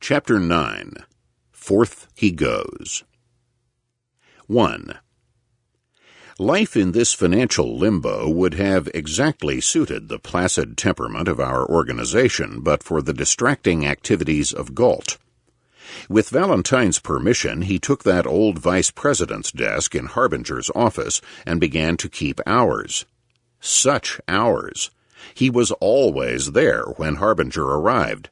Chapter 9. Forth He Goes. 1. Life in this financial limbo would have exactly suited the placid temperament of our organization but for the distracting activities of Galt. With Valentine's permission, he took that old vice president's desk in Harbinger's office and began to keep hours. Such hours! He was always there when Harbinger arrived.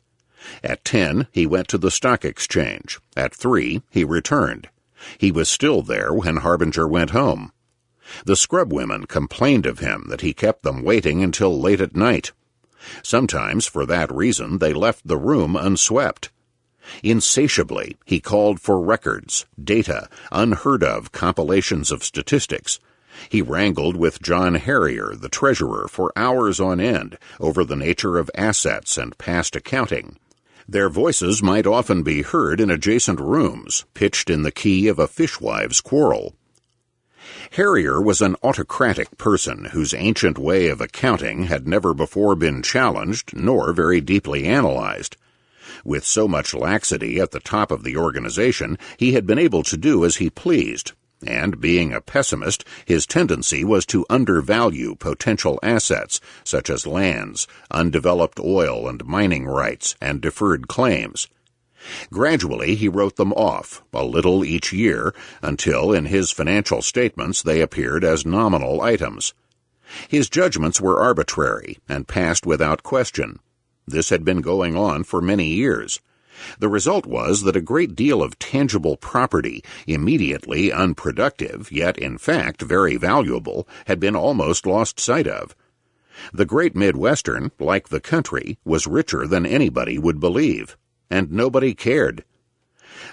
At 10, he went to the stock exchange. At 3, he returned. He was still there when Harbinger went home. The scrubwomen complained of him that he kept them waiting until late at night. Sometimes, for that reason, they left the room unswept. Insatiably, he called for records, data, unheard-of compilations of statistics. He wrangled with John Harrier, the treasurer, for hours on end over the nature of assets and past accounting. Their voices might often be heard in adjacent rooms, pitched in the key of a fishwives' quarrel. Harrier was an autocratic person whose ancient way of accounting had never before been challenged nor very deeply analyzed. With so much laxity at the top of the organization, he had been able to do as he pleased, and, being a pessimist, his tendency was to undervalue potential assets, such as lands, undeveloped oil and mining rights, and deferred claims. Gradually he wrote them off, a little each year, until in his financial statements they appeared as nominal items. His judgments were arbitrary and passed without question. This had been going on for many years. The result was that a great deal of tangible property, immediately unproductive, yet in fact very valuable, had been almost lost sight of. The Great Midwestern, like the country, was richer than anybody would believe, and nobody cared.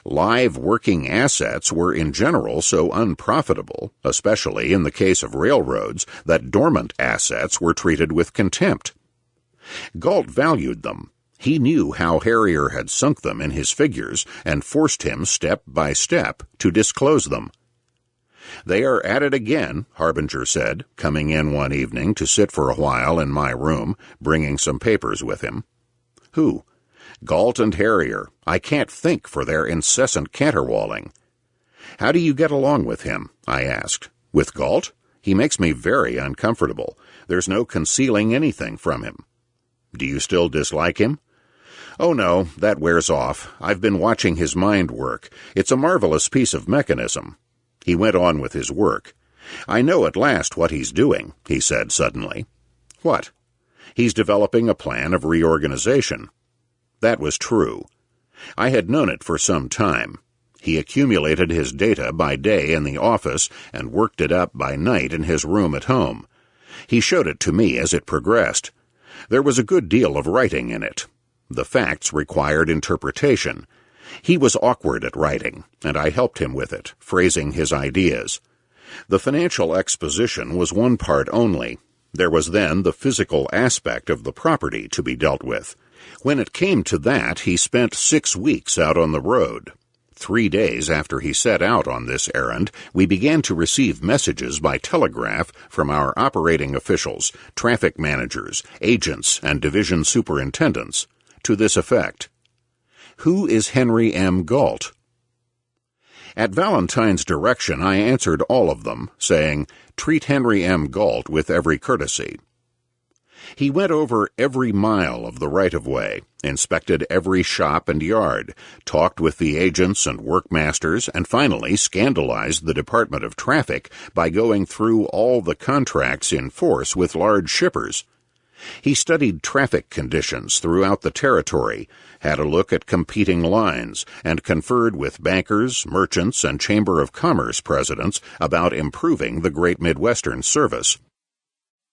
Live working assets were in general so unprofitable, especially in the case of railroads, that dormant assets were treated with contempt. Galt valued them. He knew how Harrier had sunk them in his figures and forced him step by step to disclose them. "They are at it again," Harbinger said, coming in one evening to sit for a while in my room, bringing some papers with him. "Who?" "Galt and Harrier. I can't think for their incessant caterwauling." "How do you get along with him?" I asked. "With Galt? He makes me very uncomfortable. There's no concealing anything from him." "Do you still dislike him?" "Oh, no, that wears off. I've been watching his mind work. It's a marvelous piece of mechanism." He went on with his work. "I know at last what he's doing," he said suddenly. "What?" "He's developing a plan of reorganization." That was true. I had known it for some time. He accumulated his data by day in the office and worked it up by night in his room at home. He showed it to me as it progressed. There was a good deal of writing in it. The facts required interpretation. He was awkward at writing, and I helped him with it, phrasing his ideas. The financial exposition was one part only. There was then the physical aspect of the property to be dealt with. When it came to that, he spent 6 weeks out on the road. 3 days after he set out on this errand, we began to receive messages by telegraph from our operating officials, traffic managers, agents, and division superintendents, to this effect: "Who is Henry M. Galt?" At Valentine's direction, I answered all of them, saying, "Treat Henry M. Galt with every courtesy." He went over every mile of the right-of-way, inspected every shop and yard, talked with the agents and workmasters, and finally scandalized the Department of Traffic by going through all the contracts in force with large shippers. He studied traffic conditions throughout the territory, had a look at competing lines, and conferred with bankers, merchants, and Chamber of Commerce presidents about improving the Great Midwestern service.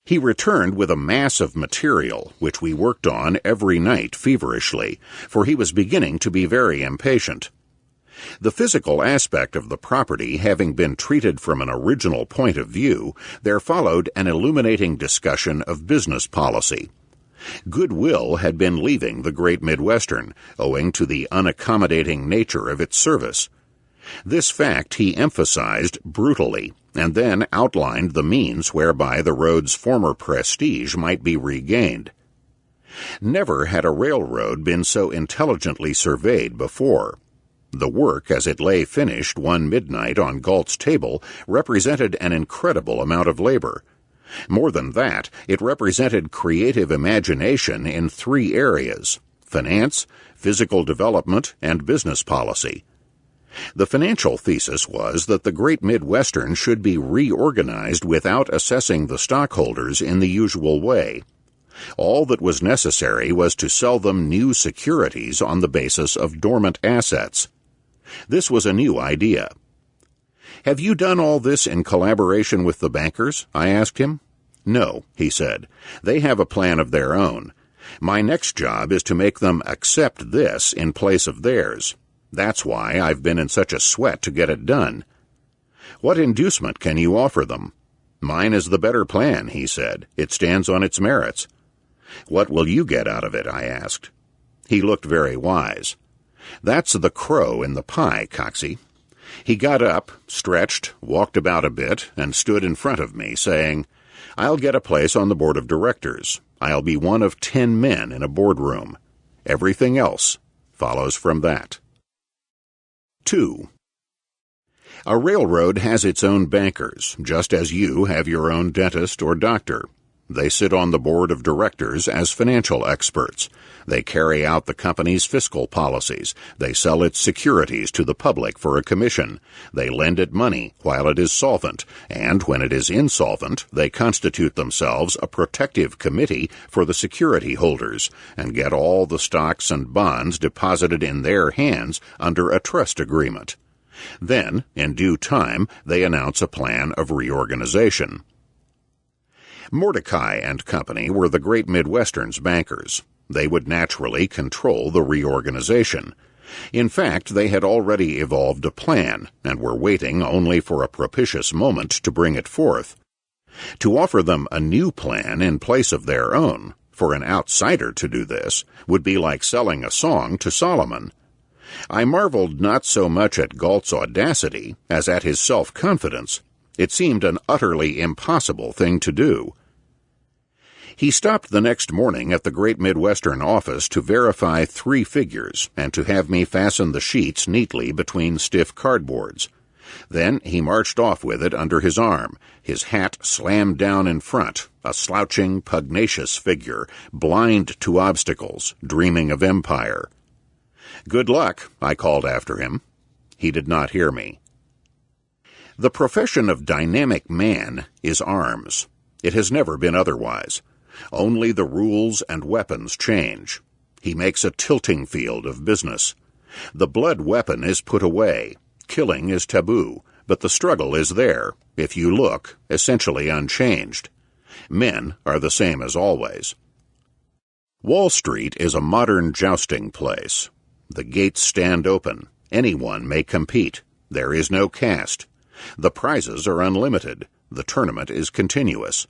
He returned with a mass of material, which we worked on every night feverishly, for he was beginning to be very impatient. The physical aspect of the property having been treated from an original point of view, there followed an illuminating discussion of business policy. Goodwill had been leaving the Great Midwestern, owing to the unaccommodating nature of its service. This fact he emphasized brutally, and then outlined the means whereby the road's former prestige might be regained. Never had a railroad been so intelligently surveyed before. The work, as it lay finished one midnight on Galt's table, represented an incredible amount of labor. More than that, it represented creative imagination in 3 areas: finance, physical development, and business policy. The financial thesis was that the Great Midwestern should be reorganized without assessing the stockholders in the usual way. All that was necessary was to sell them new securities on the basis of dormant assets. This was a new idea. "Have you done all this in collaboration with the bankers?" I asked him. "No," he said. "They have a plan of their own. My next job is to make them accept this in place of theirs. That's why I've been in such a sweat to get it done." "What inducement can you offer them?" "Mine is the better plan," he said. "It stands on its merits." "What will you get out of it?" I asked. He looked very wise. "That's the crow in the pie, Coxey." He got up, stretched, walked about a bit, and stood in front of me, saying, "I'll get a place on the board of directors. I'll be one of 10 men in a boardroom. Everything else follows from that." 2. A railroad has its own bankers, just as you have your own dentist or doctor. They sit on the board of directors as financial experts. They carry out the company's fiscal policies. They sell its securities to the public for a commission. They lend it money while it is solvent, and when it is insolvent, they constitute themselves a protective committee for the security holders and get all the stocks and bonds deposited in their hands under a trust agreement. Then, in due time, they announce a plan of reorganization. Mordecai and Company were the Great Midwestern's bankers. They would naturally control the reorganization. In fact, they had already evolved a plan and were waiting only for a propitious moment to bring it forth. To offer them a new plan in place of their own, for an outsider to do this, would be like selling a song to Solomon. I marveled not so much at Galt's audacity as at his self-confidence. It seemed an utterly impossible thing to do. He stopped the next morning at the Great Midwestern office to verify 3 figures and to have me fasten the sheets neatly between stiff cardboards. Then he marched off with it under his arm, his hat slammed down in front, a slouching, pugnacious figure, blind to obstacles, dreaming of empire. "Good luck," I called after him. He did not hear me. The profession of dynamic man is arms. It has never been otherwise. Only the rules and weapons change. He makes a tilting field of business. The blood weapon is put away. Killing is taboo, but the struggle is there, if you look, essentially unchanged. Men are the same as always. Wall Street is a modern jousting place. The gates stand open. Anyone may compete. There is no caste. The prizes are unlimited. The tournament is continuous.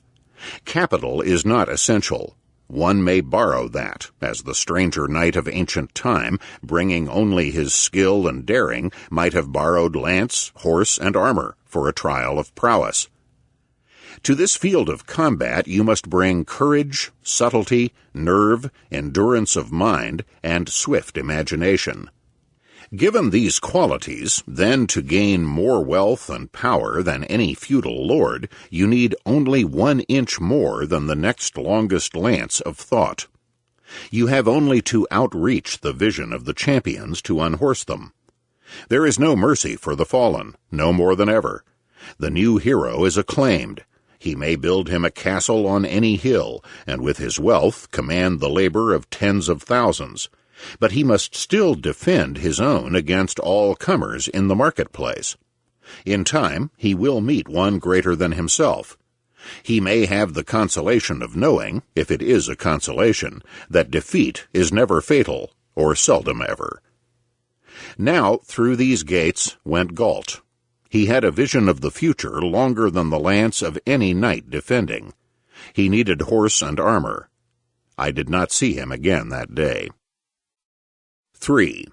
Capital is not essential. One may borrow that, as the stranger knight of ancient time, bringing only his skill and daring, might have borrowed lance, horse, and armor for a trial of prowess. To this field of combat you must bring courage, subtlety, nerve, endurance of mind, and swift imagination. Given these qualities, then to gain more wealth and power than any feudal lord, you need only 1 inch more than the next longest lance of thought. You have only to outreach the vision of the champions to unhorse them. There is no mercy for the fallen, no more than ever. The new hero is acclaimed. He may build him a castle on any hill, and with his wealth command the labor of tens of thousands. But he must still defend his own against all comers in the marketplace. In time, he will meet one greater than himself. He may have the consolation of knowing, if it is a consolation, that defeat is never fatal, or seldom ever. Now, through these gates went Galt. He had a vision of the future longer than the lance of any knight defending. He needed horse and armor. I did not see him again that day. 3.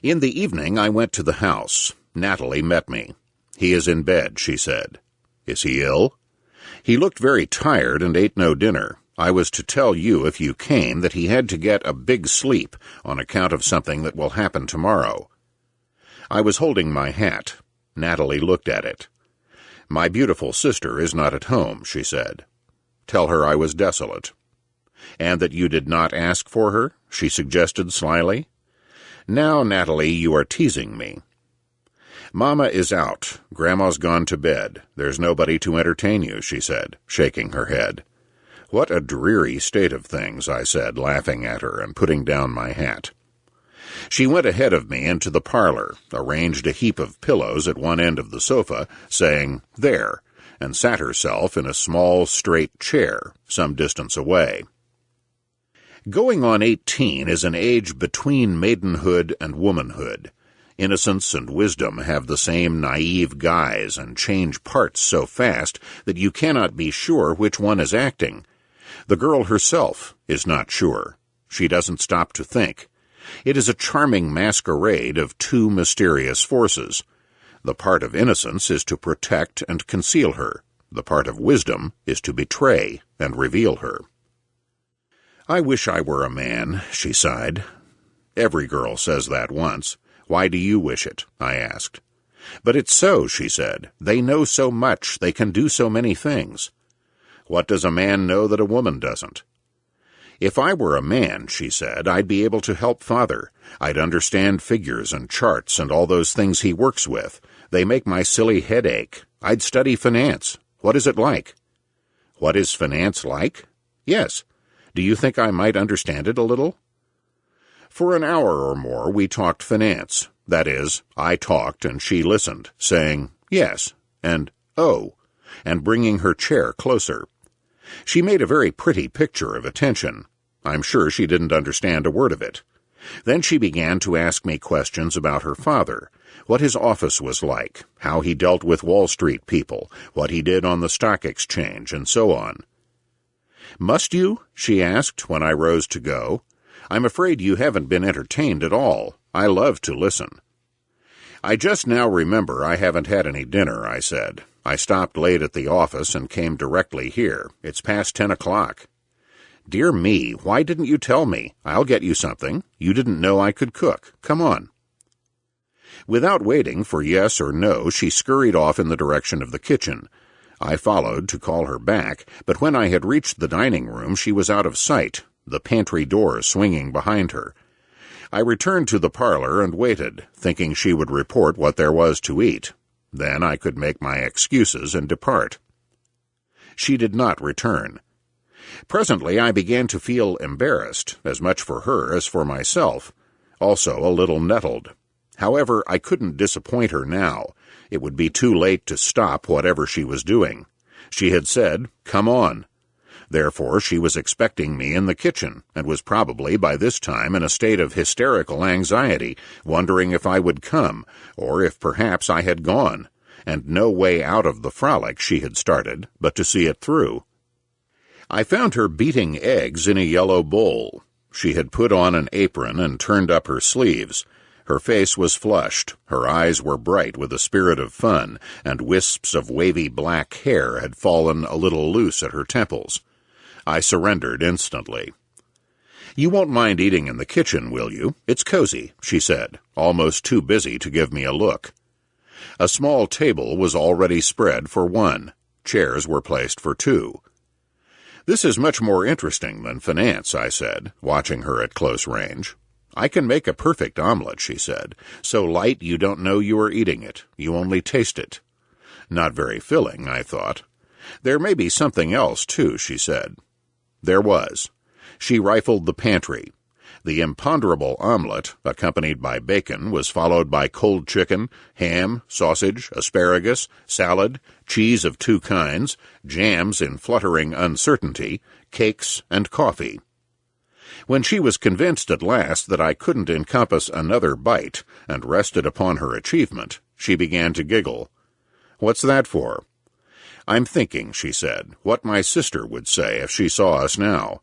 In the evening I went to the house. Natalie met me. "He is in bed," she said. "Is he ill?" "He looked very tired and ate no dinner. I was to tell you if you came that he had to get a big sleep on account of something that will happen tomorrow. I was holding my hat. Natalie looked at it. My beautiful sister is not at home, she said. Tell her I was desolate. And that you did not ask for her, she suggested slyly. Now, Natalie, you are teasing me. Mama is out. Grandma's gone to bed. There's nobody to entertain you, she said, shaking her head. What a dreary state of things, I said, laughing at her and putting down my hat. She went ahead of me into the parlor, arranged a heap of pillows at one end of the sofa, saying, There, and sat herself in a small, straight chair, some distance away. Going on 18 is an age between maidenhood and womanhood. Innocence and wisdom have the same naive guise and change parts so fast that you cannot be sure which one is acting. The girl herself is not sure. She doesn't stop to think. It is a charming masquerade of two mysterious forces. The part of innocence is to protect and conceal her. The part of wisdom is to betray and reveal her. I wish I were a man, she sighed. Every girl says that once. Why do you wish it? I asked. But it's so, she said. They know so much. They can do so many things. What does a man know that a woman doesn't? If I were a man, she said, I'd be able to help Father. I'd understand figures and charts and all those things he works with. They make my silly head ache. I'd study finance. What is it like? What is finance like? Yes. Do you think I might understand it a little? For an hour or more we talked finance. That is, I talked and she listened, saying, yes, and oh, and bringing her chair closer. She made a very pretty picture of attention. I'm sure she didn't understand a word of it. Then she began to ask me questions about her father, what his office was like, how he dealt with Wall Street people, what he did on the stock exchange, and so on. Must you? She asked when I rose to go. I'm afraid you haven't been entertained at all. I love to listen. I just now remember I haven't had any dinner, I said. I stopped late at the office and came directly here. It's past 10 o'clock. Dear me, why didn't you tell me? I'll get you something. You didn't know I could cook. Come on. Without waiting for yes or no, she scurried off in the direction of the kitchen. I followed to call her back, but when I had reached the dining room, she was out of sight, the pantry door swinging behind her. I returned to the parlor and waited, thinking she would report what there was to eat. Then I could make my excuses and depart. She did not return. Presently I began to feel embarrassed, as much for her as for myself, also a little nettled. However, I couldn't disappoint her now. It would be too late to stop whatever she was doing. She had said, "Come on." Therefore, she was expecting me in the kitchen, and was probably by this time in a state of hysterical anxiety, wondering if I would come, or if perhaps I had gone, and no way out of the frolic she had started but to see it through. I found her beating eggs in a yellow bowl. She had put on an apron and turned up her sleeves. Her face was flushed, her eyes were bright with a spirit of fun, and wisps of wavy black hair had fallen a little loose at her temples. I surrendered instantly. "You won't mind eating in the kitchen, will you? It's cozy," she said, almost too busy to give me a look. A small table was already spread for one. Chairs were placed for two. "This is much more interesting than finance," I said, watching her at close range. "I can make a perfect omelet," she said, "so light you don't know you are eating it. You only taste it." Not very filling, I thought. "There may be something else, too," she said. There was. She rifled the pantry. The imponderable omelet, accompanied by bacon, was followed by cold chicken, ham, sausage, asparagus, salad, cheese of two kinds, jams in fluttering uncertainty, cakes, and coffee. When she was convinced at last that I couldn't encompass another bite, and rested upon her achievement, she began to giggle. "What's that for?" "I'm thinking," she said, "what my sister would say if she saw us now."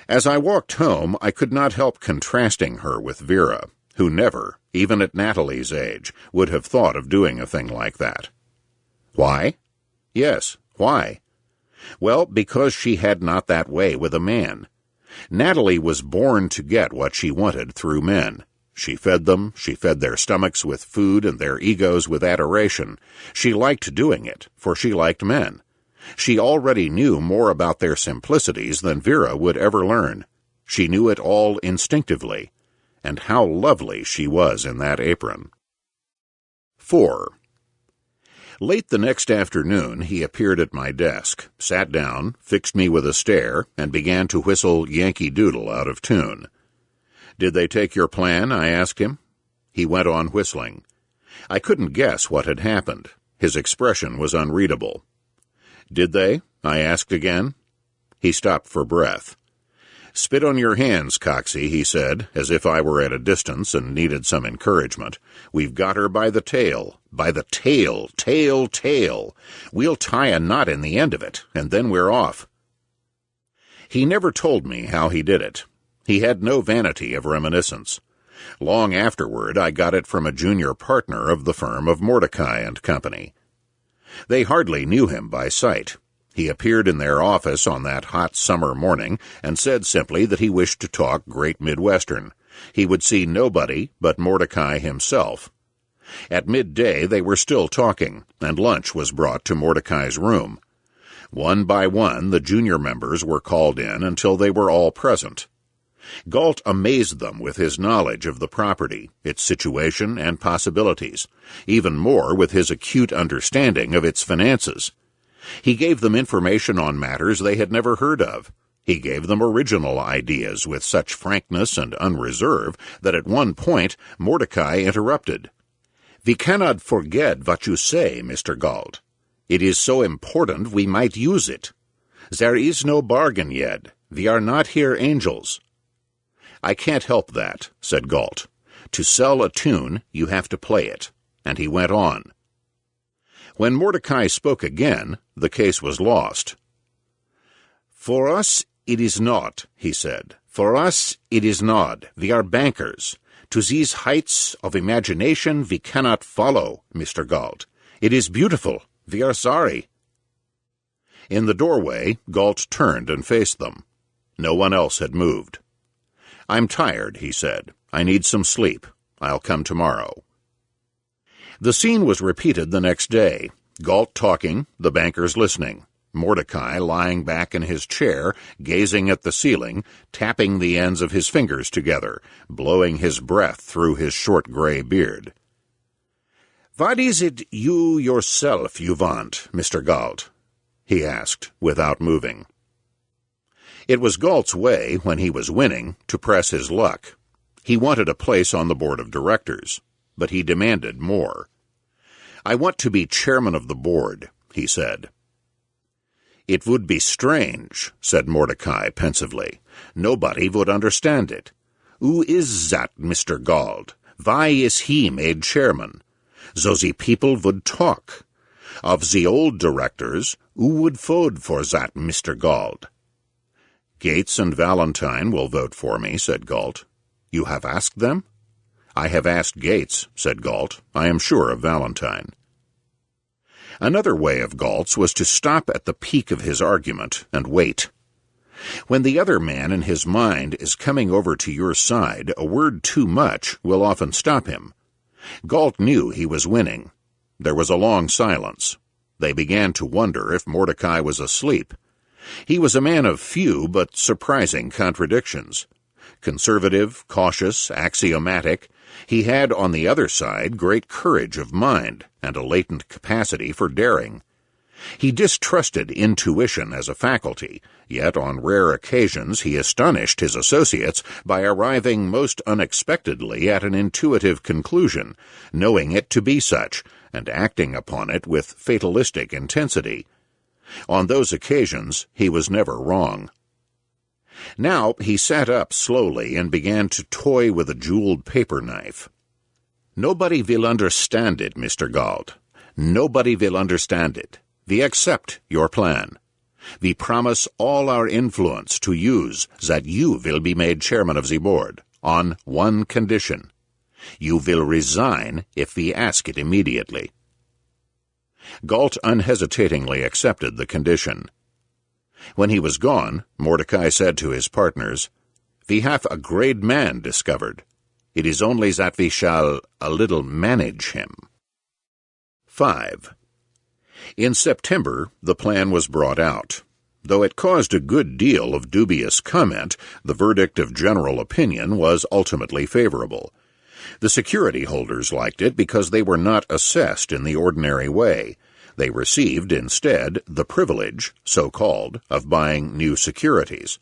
As I walked home, I could not help contrasting her with Vera, who never, even at Natalie's age, would have thought of doing a thing like that. Why? Yes, why? Well, because she had not that way with a man. Natalie was born to get what she wanted through men. She fed them, she fed their stomachs with food and their egos with adoration. She liked doing it, for she liked men. She already knew more about their simplicities than Vera would ever learn. She knew it all instinctively. And how lovely she was in that apron. 4. Late the next afternoon he appeared at my desk, sat down, fixed me with a stare, and began to whistle Yankee Doodle out of tune. "Did they take your plan?" I asked him. He went on whistling. I couldn't guess what had happened. His expression was unreadable. "Did they?" I asked again. He stopped for breath. "Spit on your hands, Coxey," he said, as if I were at a distance and needed some encouragement. "We've got her by the tail. By the tail, tail, tail. We'll tie a knot in the end of it, and then we're off." He never told me how he did it. He had no vanity of reminiscence. Long afterward I got it from a junior partner of the firm of Mordecai and Company. They hardly knew him by sight. He appeared in their office on that hot summer morning and said simply that he wished to talk Great Midwestern. He would see nobody but Mordecai himself. At midday they were still talking, and lunch was brought to Mordecai's room. One by one the junior members were called in until they were all present. Galt amazed them with his knowledge of the property, its situation and possibilities, even more with his acute understanding of its finances. He gave them information on matters they had never heard of. He gave them original ideas with such frankness and unreserve that at one point Mordecai interrupted. "We cannot forget what you say, Mr. Galt. It is so important we might use it. There is no bargain yet. We are not here angels." "I can't help that," said Galt. "To sell a tune, you have to play it." And he went on. When Mordecai spoke again, the case was lost. "For us it is not," he said. "For us it is not. We are bankers. To these heights of imagination we cannot follow, Mr. Galt. It is beautiful. We are sorry." In the doorway, Galt turned and faced them. No one else had moved. "I'm tired," he said. "I need some sleep. I'll come tomorrow." The scene was repeated the next day. Galt talking, the bankers listening. Mordecai lying back in his chair, gazing at the ceiling, tapping the ends of his fingers together, blowing his breath through his short gray beard. "What is it you yourself you want, Mr. Galt?" he asked, without moving. It was Galt's way, when he was winning, to press his luck. He wanted a place on the board of directors, but he demanded more. "I want to be chairman of the board," he said. "It would be strange," said Mordecai pensively. "Nobody would understand it. Who is that Mr. Galt? Why is he made chairman? So the people would talk. Of the old directors, who would vote for that Mr. Galt?" "Gates and Valentine will vote for me," said Galt. "You have asked them?" "I have asked Gates," said Galt. "I am sure of Valentine." Another way of Galt's was to stop at the peak of his argument and wait. When the other man in his mind is coming over to your side, a word too much will often stop him. Galt knew he was winning. There was a long silence. They began to wonder if Mordecai was asleep. He was a man of few but surprising contradictions. Conservative, cautious, axiomatic, he had on the other side great courage of mind and a latent capacity for daring. He distrusted intuition as a faculty, yet on rare occasions he astonished his associates by arriving most unexpectedly at an intuitive conclusion, knowing it to be such, and acting upon it with fatalistic intensity. On those occasions he was never wrong. Now he sat up slowly and began to toy with a jeweled paper knife. "Nobody will understand it, Mr. Galt. Nobody will understand it. We accept your plan. We promise all our influence to use that you will be made chairman of the board, on one condition. You will resign if we ask it immediately." Galt unhesitatingly accepted the condition. When he was gone, Mordecai said to his partners, "We have a great man discovered. It is only that we shall a little manage him." 5. In September, the plan was brought out. Though it caused a good deal of dubious comment, the verdict of general opinion was ultimately favorable. The security holders liked it because they were not assessed in the ordinary way. They received, instead, the privilege, so-called, of buying new securities.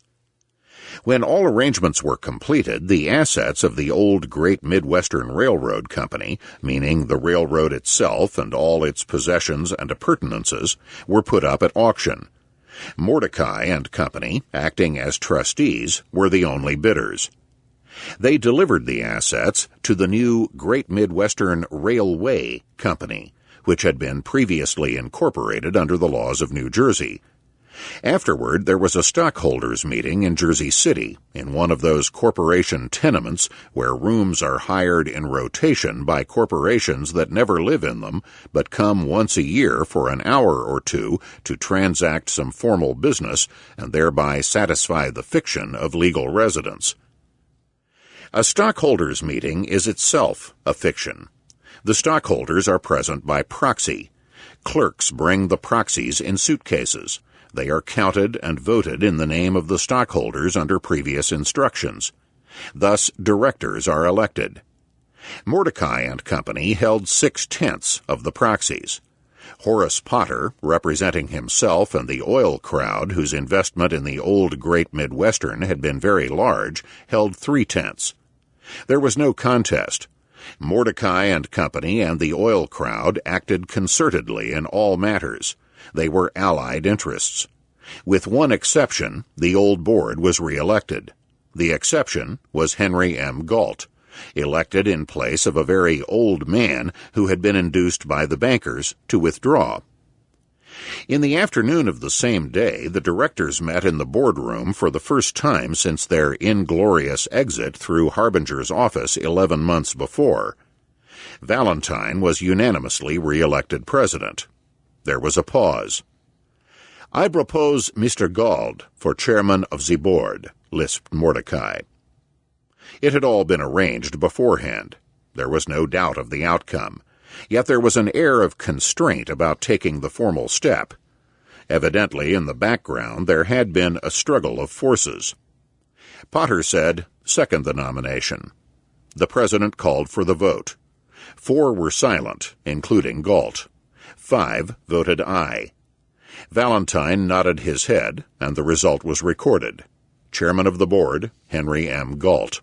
When all arrangements were completed, the assets of the old Great Midwestern Railroad Company, meaning the railroad itself and all its possessions and appurtenances, were put up at auction. Mordecai and Company, acting as trustees, were the only bidders. They delivered the assets to the new Great Midwestern Railway Company, which had been previously incorporated under the laws of New Jersey. Afterward, there was a stockholders' meeting in Jersey City, in one of those corporation tenements where rooms are hired in rotation by corporations that never live in them, but come once a year for an hour or two to transact some formal business and thereby satisfy the fiction of legal residence. A stockholders' meeting is itself a fiction. The stockholders are present by proxy. Clerks bring the proxies in suitcases. They are counted and voted in the name of the stockholders under previous instructions. Thus, directors are elected. Mordecai and Company held 6/10 of the proxies. Horace Potter, representing himself and the oil crowd whose investment in the old Great Midwestern had been very large, held 3/10. There was no contest. Mordecai and Company and the oil crowd acted concertedly in all matters. They were allied interests. With one exception, the old board was re-elected. The exception was Henry M. Galt, elected in place of a very old man who had been induced by the bankers to withdraw. In the afternoon of the same day, the directors met in the boardroom for the first time since their inglorious exit through Harbinger's office 11 months before. Valentine was unanimously re-elected president. There was a pause. "I propose Mr. Galt for chairman of the board," lisped Mordecai. It had all been arranged beforehand. There was no doubt of the outcome. Yet there was an air of constraint about taking the formal step. Evidently, in the background, there had been a struggle of forces. Potter said, "Second the nomination." The president called for the vote. 4 were silent, including Galt. 5 voted aye. Valentine nodded his head, and the result was recorded. Chairman of the board, Henry M. Galt.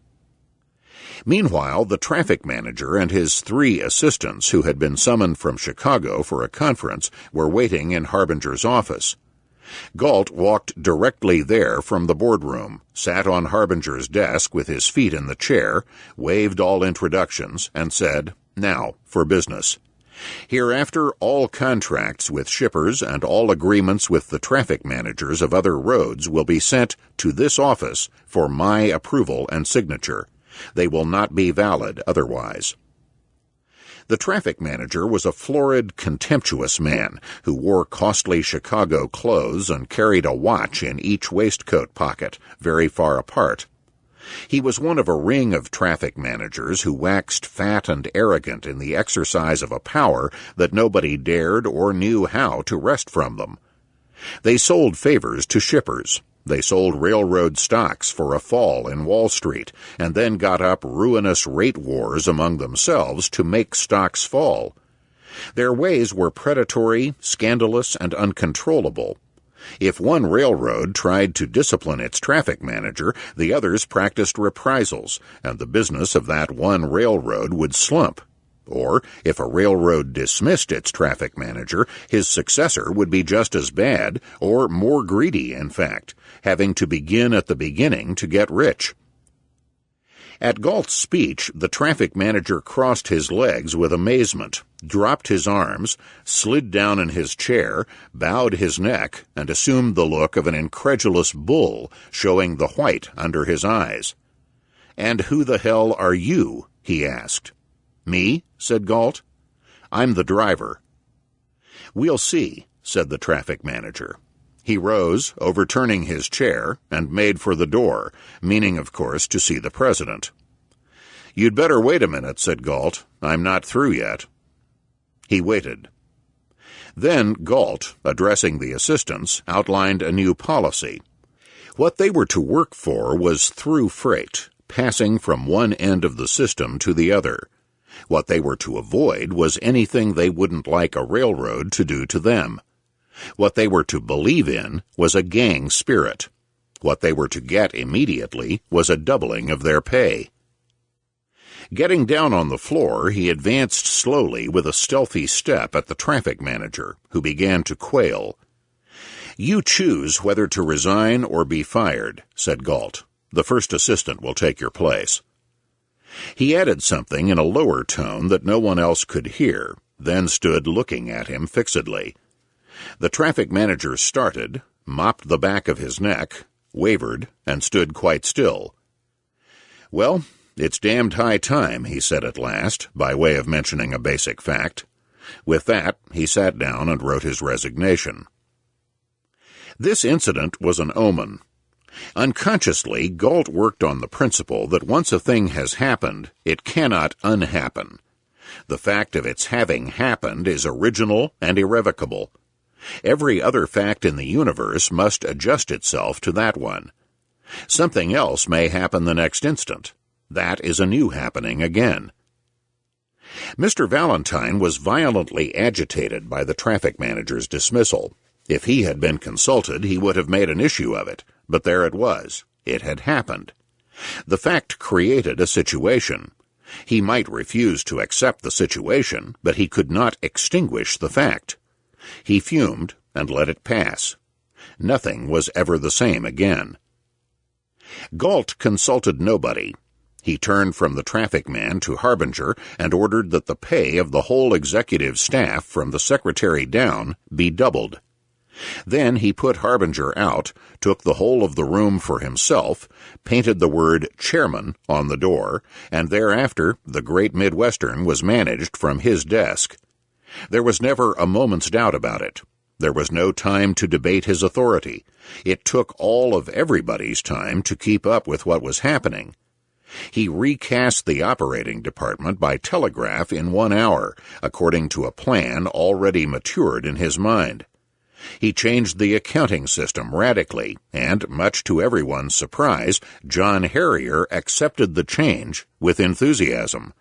Meanwhile, the traffic manager and his 3 assistants, who had been summoned from Chicago for a conference, were waiting in Harbinger's office. Galt walked directly there from the boardroom, sat on Harbinger's desk with his feet in the chair, waived all introductions, and said, "Now, for business. Hereafter, all contracts with shippers and all agreements with the traffic managers of other roads will be sent to this office for my approval and signature. They will not be valid otherwise." The traffic manager was a florid, contemptuous man who wore costly Chicago clothes and carried a watch in each waistcoat pocket, very far apart. He was one of a ring of traffic managers who waxed fat and arrogant in the exercise of a power that nobody dared or knew how to wrest from them. They sold favors to shippers. They sold railroad stocks for a fall in Wall Street, and then got up ruinous rate wars among themselves to make stocks fall. Their ways were predatory, scandalous, and uncontrollable. If one railroad tried to discipline its traffic manager, the others practiced reprisals, and the business of that one railroad would slump. Or, if a railroad dismissed its traffic manager, his successor would be just as bad, or more greedy, in fact, having to begin at the beginning to get rich. At Galt's speech, the traffic manager crossed his legs with amazement, dropped his arms, slid down in his chair, bowed his neck, and assumed the look of an incredulous bull, showing the white under his eyes. "And who the hell are you?" he asked. "Me?" said Galt. "I'm the driver." "We'll see," said the traffic manager. He rose, overturning his chair, and made for the door, meaning, of course, to see the president. "You'd better wait a minute," said Galt. "I'm not through yet." He waited. Then Galt, addressing the assistants, outlined a new policy. What they were to work for was through freight, passing from one end of the system to the other. What they were to avoid was anything they wouldn't like a railroad to do to them. What they were to believe in was a gang spirit. What they were to get immediately was a doubling of their pay. Getting down on the floor, he advanced slowly with a stealthy step at the traffic manager, who began to quail. "You choose whether to resign or be fired," said Galt. "The first assistant will take your place." He added something in a lower tone that no one else could hear, then stood looking at him fixedly. The traffic manager started, mopped the back of his neck, wavered, and stood quite still. "Well, it's damned high time," he said at last, by way of mentioning a basic fact. With that, he sat down and wrote his resignation. This incident was an omen. Unconsciously, Galt worked on the principle that once a thing has happened, it cannot unhappen. The fact of its having happened is original and irrevocable. Every other fact in the universe must adjust itself to that one. Something else may happen the next instant. That is a new happening again. Mr. Valentine was violently agitated by the traffic manager's dismissal. If he had been consulted, he would have made an issue of it, but there it was. It had happened. The fact created a situation. He might refuse to accept the situation, but he could not extinguish the fact. He fumed and let it pass. Nothing was ever the same again. Galt consulted nobody. He turned from the traffic man to Harbinger and ordered that the pay of the whole executive staff, from the secretary down, be doubled. Then he put Harbinger out, took the whole of the room for himself, painted the word "Chairman" on the door, and thereafter the Great Midwestern was managed from his desk. There was never a moment's doubt about it. There was no time to debate his authority. It took all of everybody's time to keep up with what was happening. He recast the operating department by telegraph in 1 hour, according to a plan already matured in his mind. He changed the accounting system radically, and, much to everyone's surprise, John Harrier accepted the change with enthusiasm.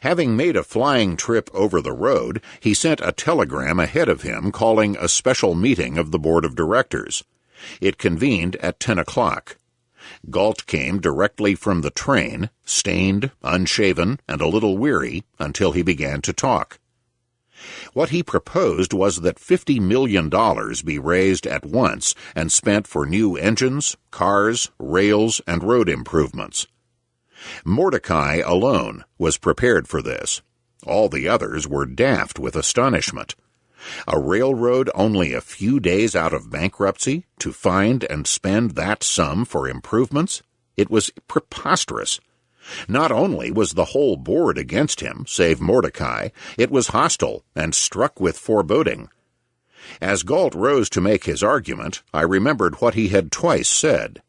Having made a flying trip over the road, he sent a telegram ahead of him calling a special meeting of the board of directors. It convened at 10 o'clock. Galt came directly from the train, stained, unshaven, and a little weary, until he began to talk. What he proposed was that $50 million be raised at once and spent for new engines, cars, rails, and road improvements. Mordecai alone was prepared for this. All the others were daft with astonishment. A railroad only a few days out of bankruptcy to find and spend that sum for improvements? It was preposterous. Not only was the whole board against him, save Mordecai, it was hostile and struck with foreboding. As Galt rose to make his argument, I remembered what he had twice said.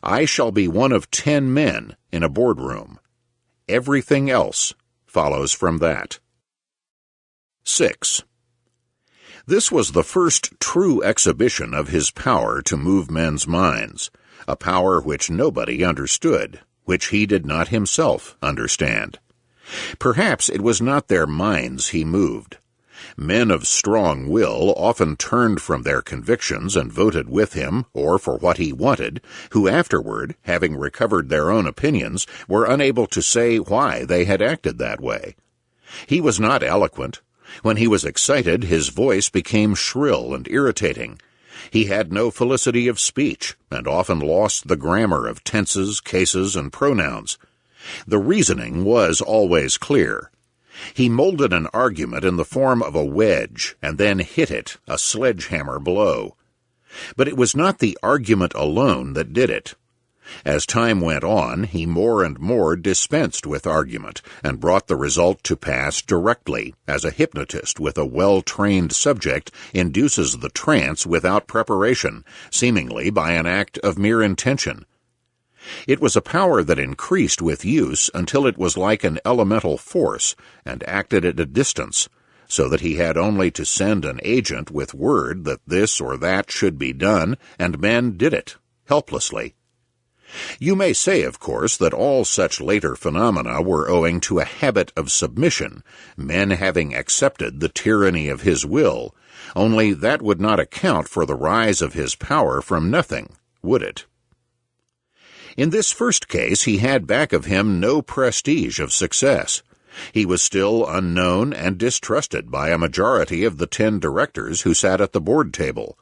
I shall be one of 10 men in a boardroom. Everything else follows from that. 6. This was the first true exhibition of his power to move men's minds, a power which nobody understood, which he did not himself understand. Perhaps it was not their minds he moved. Men of strong will often turned from their convictions and voted with him, or for what he wanted, who afterward, having recovered their own opinions, were unable to say why they had acted that way. He was not eloquent. When he was excited, his voice became shrill and irritating. He had no felicity of speech, and often lost the grammar of tenses, cases, and pronouns. The reasoning was always clear. He molded an argument in the form of a wedge, and then hit it, a sledgehammer blow. But it was not the argument alone that did it. As time went on, he more and more dispensed with argument and brought the result to pass directly, as a hypnotist with a well-trained subject induces the trance without preparation, seemingly by an act of mere intention. It was a power that increased with use until it was like an elemental force and acted at a distance, so that he had only to send an agent with word that this or that should be done, and men did it, helplessly. You may say, of course, that all such later phenomena were owing to a habit of submission, men having accepted the tyranny of his will, only that would not account for the rise of his power from nothing, would it? In this first case, he had back of him no prestige of success. He was still unknown and distrusted by a majority of the 10 directors who sat at the board table,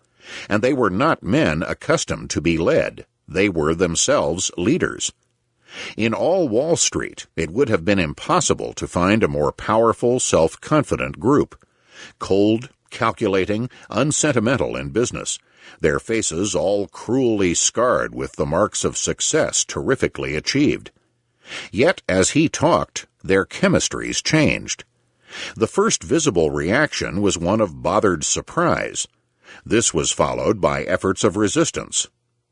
and they were not men accustomed to be led. They were themselves leaders. In all Wall Street, it would have been impossible to find a more powerful, self-confident group. Cold, calculating, unsentimental in business, their faces all cruelly scarred with the marks of success terrifically achieved. Yet, as he talked, their chemistries changed. The first visible reaction was one of bothered surprise. This was followed by efforts of resistance.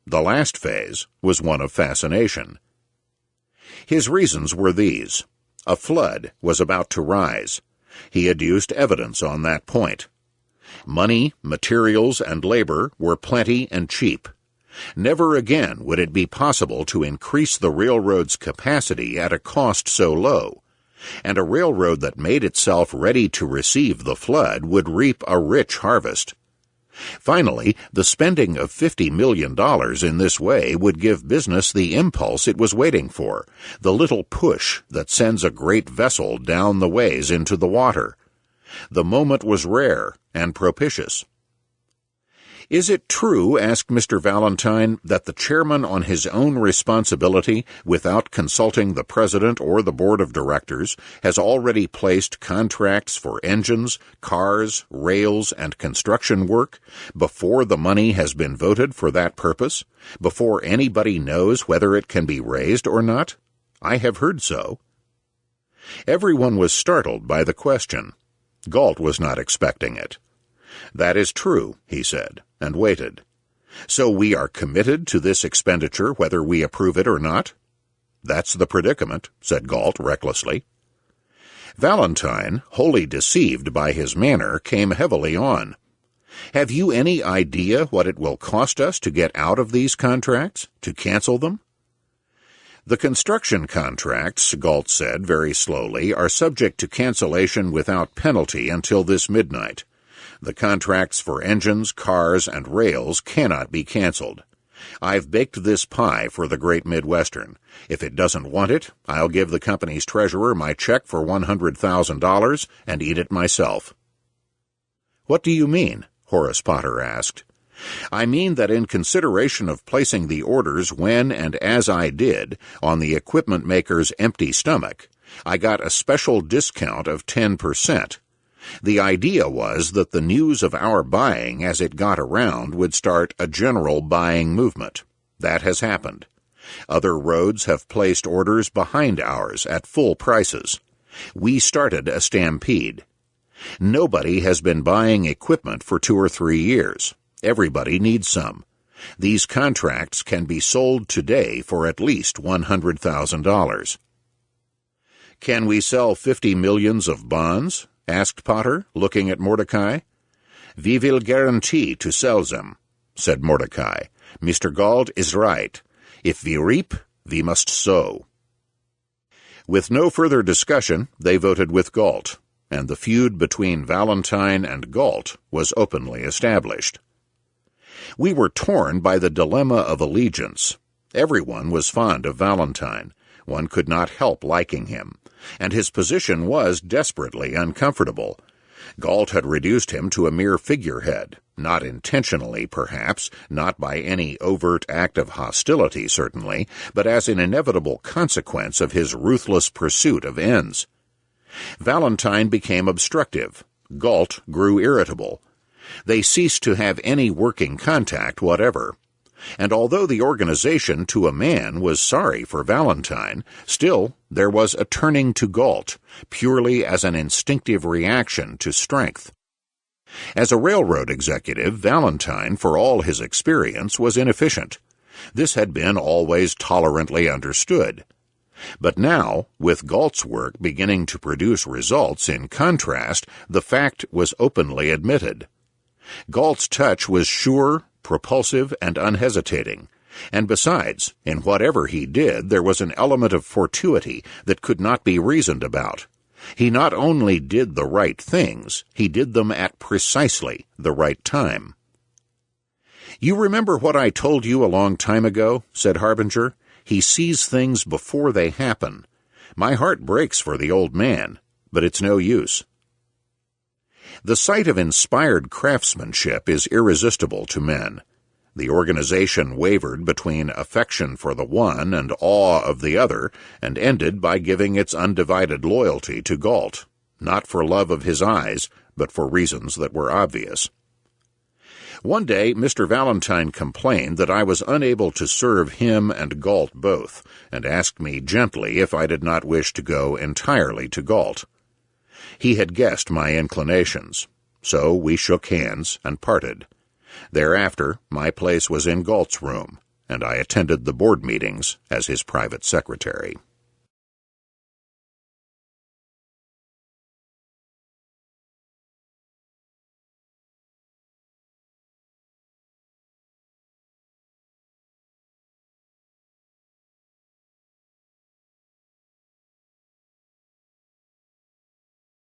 The last phase was one of fascination. His reasons were these. A flood was about to rise. He adduced evidence on that point. Money, materials, and labor were plenty and cheap. Never again would it be possible to increase the railroad's capacity at a cost so low, and a railroad that made itself ready to receive the flood would reap a rich harvest. Finally, the spending of $50 million in this way would give business the impulse it was waiting for, the little push that sends a great vessel down the ways into the water. The moment was rare and propitious. Is it true, asked Mr. Valentine, that the chairman on his own responsibility, without consulting the president or the board of directors, has already placed contracts for engines, cars, rails, and construction work before the money has been voted for that purpose, before anybody knows whether it can be raised or not? I have heard so. Everyone was startled by the question. Galt was not expecting it. That is true, he said, and waited. So we are committed to this expenditure whether we approve it or not? That's the predicament, said Galt recklessly. Valentine, wholly deceived by his manner, came heavily on. Have you any idea what it will cost us to get out of these contracts, to cancel them? The construction contracts, Galt said very slowly, are subject to cancellation without penalty until this midnight. The contracts for engines, cars, and rails cannot be canceled. I've baked this pie for the Great Midwestern. If it doesn't want it, I'll give the company's treasurer my check for $100,000 and eat it myself. What do you mean? Horace Potter asked. I mean that in consideration of placing the orders when and as I did on the equipment maker's empty stomach, I got a special discount of 10%. The idea was that the news of our buying as it got around would start a general buying movement. That has happened. Other roads have placed orders behind ours at full prices. We started a stampede. Nobody has been buying equipment for 2 or 3 years. Everybody needs some. These contracts can be sold today for at least $100,000. Can we sell 50 millions of bonds? Asked Potter, looking at Mordecai. We will guarantee to sell them, said Mordecai. Mr. Galt is right. If we reap, we must sow. With no further discussion, they voted with Galt, and the feud between Valentine and Galt was openly established. We were torn by the dilemma of allegiance. Everyone was fond of Valentine. One could not help liking him, and his position was desperately uncomfortable. Galt had reduced him to a mere figurehead, not intentionally, perhaps, not by any overt act of hostility, certainly, but as an inevitable consequence of his ruthless pursuit of ends. Valentine became obstructive. Galt grew irritable. They ceased to have any working contact whatever. And although the organization to a man was sorry for Valentine, still there was a turning to Galt, purely as an instinctive reaction to strength. As a railroad executive, Valentine, for all his experience, was inefficient. This had been always tolerantly understood. But now, with Galt's work beginning to produce results in contrast, the fact was openly admitted. Galt's touch was sure, propulsive, and unhesitating, and besides, in whatever he did there was an element of fortuity that could not be reasoned about. He not only did the right things, he did them at precisely the right time. "You remember what I told you a long time ago?" said Harbinger. "He sees things before they happen. My heart breaks for the old man, but it's no use." The sight of inspired craftsmanship is irresistible to men. The organization wavered between affection for the one and awe of the other, and ended by giving its undivided loyalty to Galt, not for love of his eyes, but for reasons that were obvious. One day Mr. Valentine complained that I was unable to serve him and Galt both, and asked me gently if I did not wish to go entirely to Galt. He had guessed my inclinations, so we shook hands and parted. Thereafter my place was in Galt's room, and I attended the board meetings as his private secretary.